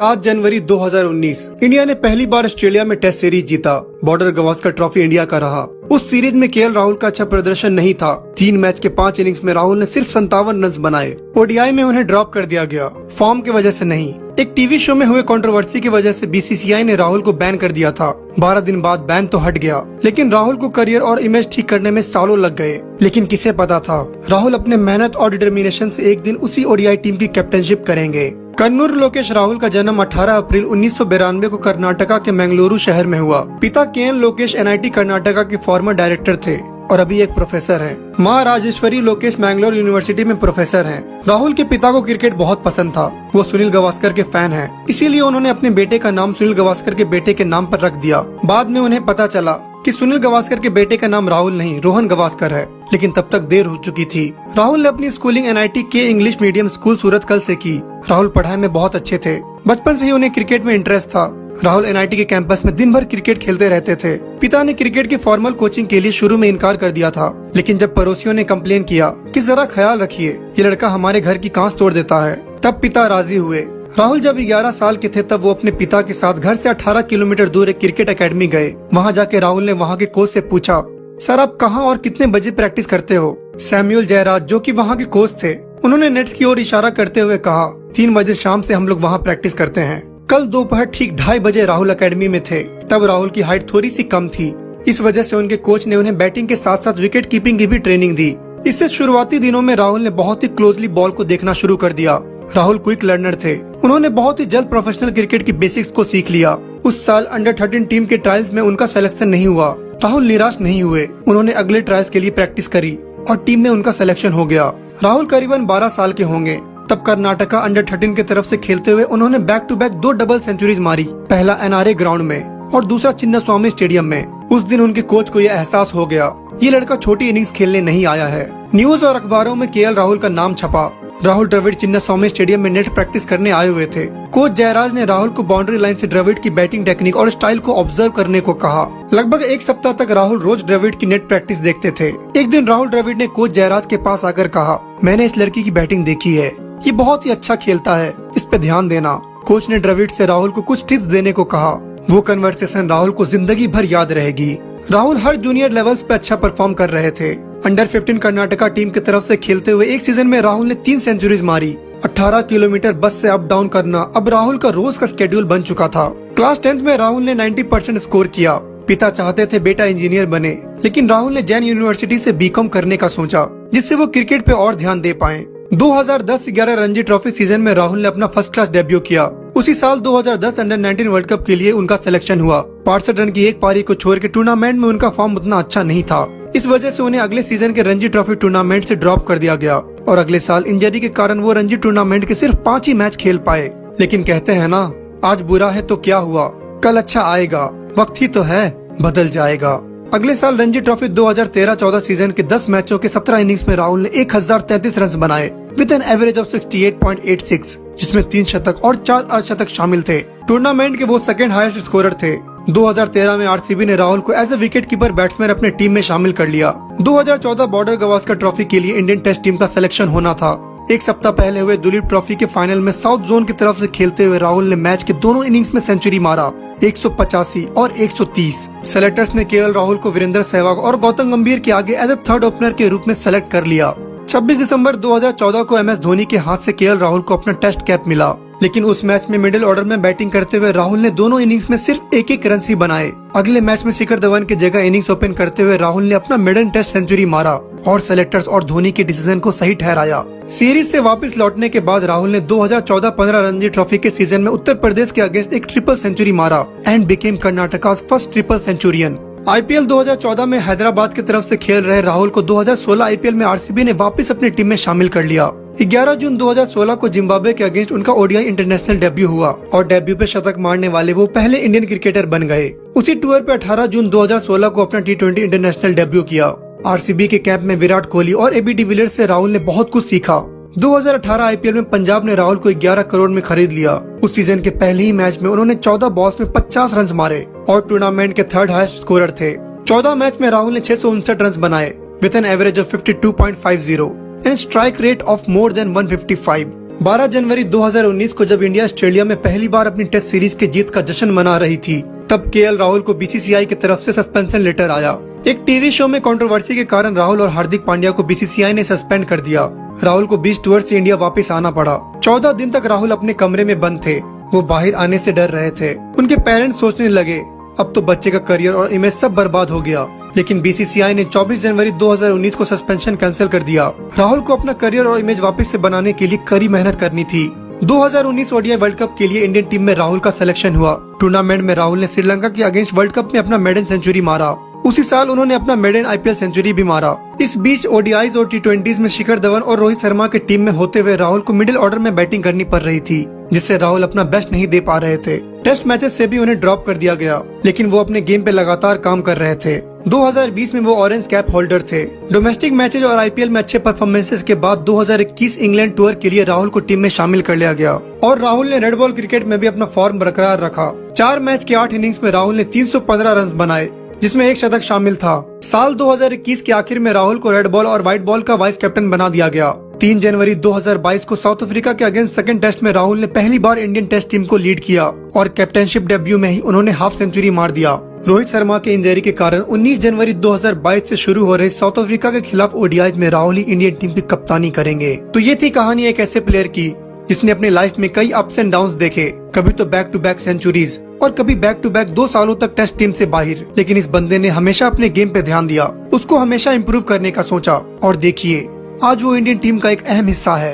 7 जनवरी 2019 India ने पहली बार Australia में टेस्ट सीरीज जीता। बॉर्डर गवास्कर ट्रॉफी इंडिया का रहा। उस सीरीज में केएल राहुल का अच्छा प्रदर्शन नहीं था। 3 मैच के 5 इनिंग्स में राहुल ने सिर्फ 57 रन बनाए। ओडीआई में उन्हें ड्रॉप कर दिया गया, फॉर्म की वजह से नहीं। एक टीवी शो में हुए कंट्रोवर्सी की वजह से बीसीसीआई ने राहुल को बैन कर दिया था। 12 दिन बाद बैन तो हट गया, लेकिन राहुल को करियर और इमेज ठीक करने में सालों लग गए। लेकिन किसे पता था राहुल अपने मेहनत और डिटर्मिनेशन से एक दिन उसी ओडीआई टीम की कैप्टनशिप करेंगे। कन्नूर लोकेश राहुल का जन्म 18 अप्रैल 1992 को कर्नाटका के मंगलुरु शहर में हुआ। पिता केएन लोकेश एनआईटी कर्नाटका के फॉर्मर डायरेक्टर थे और अभी एक प्रोफेसर हैं। मां राजेश्वरी लोकेश मैंगलोर यूनिवर्सिटी में प्रोफेसर हैं। राहुल के पिता को क्रिकेट बहुत पसंद था। वो सुनील गावस्कर के फैन हैं, इसीलिए उन्होंने अपने बेटे का नाम सुनील गावस्कर के बेटे के नाम पर रख दिया। बाद में उन्हें पता चला कि सुनील गावस्कर के बेटे का नाम राहुल नहीं रोहन गावस्कर है, लेकिन तब तक देर हो चुकी थी। राहुल ने अपनी स्कूलिंग एनआईटी के इंग्लिश मीडियम स्कूल सूरतकल से की। राहुल पढ़ाई में बहुत अच्छे थे। बचपन से ही उन्हें क्रिकेट में इंटरेस्ट था। राहुल एनआईटी के कैंपस में दिन भर क्रिकेट खेलते रहते थे। पिता ने क्रिकेट की फॉर्मल कोचिंग के लिए शुरू में इनकार कर दिया था, लेकिन जब पड़ोसियों ने कंप्लेन किया कि जरा ख्याल रखिए, ये लड़का हमारे घर की कांच तोड़ देता है, तब पिता राजी हुए। राहुल जब 11 साल के थे तब वो अपने पिता के साथ घर से 18 किलोमीटर दूर एक क्रिकेट एकेडमी गए। वहाँ जाके राहुल ने वहाँ के कोच से पूछा, सर आप कहाँ और कितने बजे प्रैक्टिस करते हो? सैमुअल जयराज जो कि वहाँ के कोच थे, उन्होंने नेट्स की ओर इशारा करते हुए कहा, 3 बजे शाम से हम लोग वहाँ प्रैक्टिस करते हैं। कल दोपहर ठीक 2:30 बजे राहुल एकेडमी में थे। तब राहुल की हाइट थोड़ी सी कम थी। इस वजह से उनके कोच ने उन्हें बैटिंग के साथ साथ विकेट कीपिंग की भी ट्रेनिंग दी। इससे शुरुआती दिनों में राहुल ने बहुत ही क्लोजली बॉल को देखना शुरू कर दिया। राहुल क्विक लर्नर थे। उन्होंने बहुत ही जल्द प्रोफेशनल क्रिकेट की बेसिक्स को सीख लिया। उस साल अंडर 13 टीम के ट्रायल्स में उनका सिलेक्शन नहीं हुआ। राहुल निराश नहीं हुए। उन्होंने अगले ट्रायल्स के लिए प्रैक्टिस करी और टीम में उनका सिलेक्शन हो गया। राहुल करीबन 12 साल के होंगे। तब कर्नाटका अंडर 13 की तरफ से खेलते हुए उन्होंने back to back 2 double centuries मारी, पहला एनआरए ग्राउंड में और दूसरा चिन्नास्वामी स्टेडियम में। उस दिन उनके कोच को यह एहसास हो गया, ये लड़का छोटी इनिंग्स खेलने नहीं आया है। न्यूज और अखबारों में केएल राहुल का नाम छपा। राहुल द्रविड़ चिन्नास्वामी स्टेडियम में नेट प्रैक्टिस करने आए हुए थे। कोच जयराज ने राहुल को बाउंड्री लाइन से द्रविड़ की बैटिंग टेक्निक और स्टाइल को ऑब्जर्व करने को कहा। लगभग 1 सप्ताह तक राहुल रोज द्रविड़ की नेट प्रैक्टिस देखते थे। एक दिन राहुल द्रविड़ ने कोच जयराज के पास आकर कहा, मैंने इस लड़की की बैटिंग देखी है, ये बहुत ही अच्छा खेलता है, इस पे ध्यान देना। कोच ने द्रविड़ से राहुल को कुछ टिप्स देने को कहा। वो कन्वर्सेशन राहुल को जिंदगी भर याद रहेगी। राहुल हर जूनियर लेवल्स पे अच्छा परफॉर्म कर रहे थे। अंडर 15 कर्नाटका टीम की तरफ से खेलते हुए एक सीजन में राहुल ने 3 सेंचुरीज मारी। 18 किलोमीटर बस से अप डाउन करना अब राहुल का रोज का स्केड्यूल बन चुका था। क्लास 10th में राहुल ने 90% स्कोर किया। पिता चाहते थे बेटा इंजीनियर बने, लेकिन राहुल ने जैन यूनिवर्सिटी से बीकॉम करने का सोचा, जिससे वो क्रिकेट पे और ध्यान दे पाए। 2010-11 रणजी ट्रॉफी सीजन में राहुल ने अपना फर्स्ट क्लास डेब्यू किया। उसी साल 2010 अंडर 19 वर्ल्ड कप के लिए उनका सिलेक्शन हुआ। 65 रन की एक पारी को छोड़ के टूर्नामेंट में उनका फॉर्म उतना अच्छा नहीं था। इस वजह से उन्हें अगले सीजन के रणजी ट्रॉफी टूर्नामेंट से ड्रॉप कर दिया गया और अगले साल इंजरी के कारण वो रणजी टूर्नामेंट के सिर्फ 5 ही मैच खेल पाए। लेकिन कहते हैं ना, आज बुरा है तो क्या हुआ, कल अच्छा आएगा, वक्त ही तो है, बदल जाएगा। अगले साल रणजी ट्रॉफी 2013-14 सीजन के 10 मैचों के 17 इनिंग्स में राहुल ने 1033 रन बनाए विद एन एवरेज ऑफ 68.86, जिसमें 3 शतक और 4 अर्धशतक शामिल थे। टूर्नामेंट के वो सेकंड हाईएस्ट स्कोरर थे। 2013 में आरसीबी ने राहुल को as a wicket keeper batsman अपने टीम में शामिल कर लिया। 2014 बॉर्डर गवास्कर ट्रॉफी के लिए इंडियन टेस्ट टीम का सिलेक्शन होना था। एक सप्ताह पहले हुए दुलीप ट्रॉफी के फाइनल में साउथ जोन की तरफ से खेलते हुए राहुल ने मैच के दोनों इनिंग्स में सेंचुरी मारा, 185 और 130। सेलेक्टर्स ने केएल राहुल को वीरेंद्र सहवाग और गौतम गंभीर के आगे एज ए थर्ड ओपनर के रूप में सेलेक्ट कर लिया। 26 दिसंबर 2014 को एमएस धोनी के हाथ से केएल राहुल को अपना टेस्ट कैप मिला, लेकिन उस मैच में मिडिल ऑर्डर में बैटिंग करते हुए राहुल ने दोनों इनिंग्स में सिर्फ एक रन ही बनाए। अगले मैच में शिखर धवन की जगह इनिंग्स ओपन करते हुए राहुल ने अपना मिडन टेस्ट सेंचुरी मारा और सेलेक्टर्स और धोनी के डिसीजन को सही ठहराया। सीरीज से वापस लौटने के बाद राहुल ने 2014-15 रणजी ट्रॉफी के सीजन में उत्तर प्रदेश के अगेंस्ट एक ट्रिपल सेंचुरी मारा and became Karnataka first triple Centurion. IPL 2014 में हैदराबाद की तरफ से खेल रहे राहुल को 2016 आईपीएल में आरसीबी ने वापस अपनी टीम में शामिल कर लिया। 11 जून 2016 को जिम्बाब्वे के अगेंस्ट उनका ओडीआई इंटरनेशनल डेब्यू हुआ और डेब्यू पे शतक मारने वाले वो पहले इंडियन क्रिकेटर बन गए। उसी टूर पे 18 जून 2016 को अपना T20 इंटरनेशनल डेब्यू किया। आरसीबी के कैंप में विराट कोहली और एबी डिविलियर्स से राहुल ने बहुत कुछ सीखा। 2018 आईपीएल में पंजाब ने राहुल को 11 करोड़ में खरीद लिया। उस सीजन के पहले ही मैच में उन्होंने 14 बॉल्स में 50 रन मारे और टूर्नामेंट के थर्ड हाईएस्ट स्कोरर थे। 14 मैच में राहुल ने 659 रन बनाए with an average of 52.50 and strike rate of more than 155। 12 जनवरी 2019 को जब इंडिया ऑस्ट्रेलिया में पहली बार अपनी टेस्ट सीरीज की जीत का जश्न मना रही थी, तब केएल राहुल को बीसीसीआई की तरफ से सस्पेंशन लेटर आया। एक टीवी शो में कंट्रोवर्सी के कारण राहुल और हार्दिक पांड्या को बीसीसीआई ने सस्पेंड कर दिया। राहुल को 20 टूर से इंडिया वापस आना पड़ा। 14 दिन तक राहुल अपने कमरे में बंद थे। वो बाहर आने से डर रहे थे। उनके पेरेंट्स सोचने लगे अब तो बच्चे का करियर और इमेज सब बर्बाद हो गया। लेकिन बीसीसीआई ने 24 जनवरी 2019 को सस्पेंशन कैंसिल कर दिया। राहुल को अपना करियर और इमेज वापस से बनाने के लिए कड़ी मेहनत करनी थी। 2019 ओडीआई वर्ल्ड कप के लिए इंडियन टीम में राहुल का सिलेक्शन हुआ। टूर्नामेंट में राहुल ने श्रीलंका के अगेंस्ट वर्ल्ड कप में अपना मेडन सेंचुरी मारा। उसी साल उन्होंने अपना मेडन आईपीएल सेंचुरी भी मारा। इस बीच ओडीआईज और टी20 में शिखर धवन और रोहित शर्मा के टीम में होते हुए राहुल को मिडिल ऑर्डर में बैटिंग करनी पड़ रही थी, जिससे राहुल अपना बेस्ट नहीं दे पा रहे थे। टेस्ट मैचेस से भी उन्हें ड्रॉप कर दिया गया, लेकिन वो अपने गेम पे लगातार काम कर रहे थे। 2020 में वो ऑरेंज कैप होल्डर थे। डोमेस्टिक मैचेज और आईपीएल में अच्छे परफॉर्मेंसेस के बाद 2021 इंग्लैंड टूर के लिए राहुल को टीम में शामिल कर लिया गया और राहुल ने रेड बॉल क्रिकेट में भी अपना फॉर्म बरकरार रखा। 4 मैच के 8 इनिंग्स में राहुल ने 315 रन बनाए, जिसमें एक शतक शामिल था। साल 2021 के आखिर में राहुल को रेड बॉल और व्हाइट बॉल का वाइस कैप्टन बना दिया गया। 3 जनवरी 2022 को साउथ अफ्रीका के अगेंस्ट सेकंड टेस्ट में राहुल ने पहली बार इंडियन टेस्ट टीम को लीड किया और कैप्टनशिप डेब्यू में ही उन्होंने हाफ सेंचुरी मार दिया। रोहित शर्मा के इंजरी के कारण 19 जनवरी 2022 से शुरू हो रहे साउथ अफ्रीका के खिलाफ ओडीआईज में राहुल ही इंडियन टीम की कप्तानी करेंगे। तो ये थी कहानी एक ऐसे प्लेयर की जिसने अपनी लाइफ में कई अप्स एंड डाउन्स देखे, कभी तो बैक टू बैक सेंचुरीज और कभी बैक टू बैक 2 सालों तक टेस्ट टीम से बाहर। लेकिन इस बंदे ने हमेशा अपने गेम पे ध्यान दिया, उसको हमेशा इम्प्रूव करने का सोचा और देखिए आज वो इंडियन टीम का एक अहम हिस्सा है।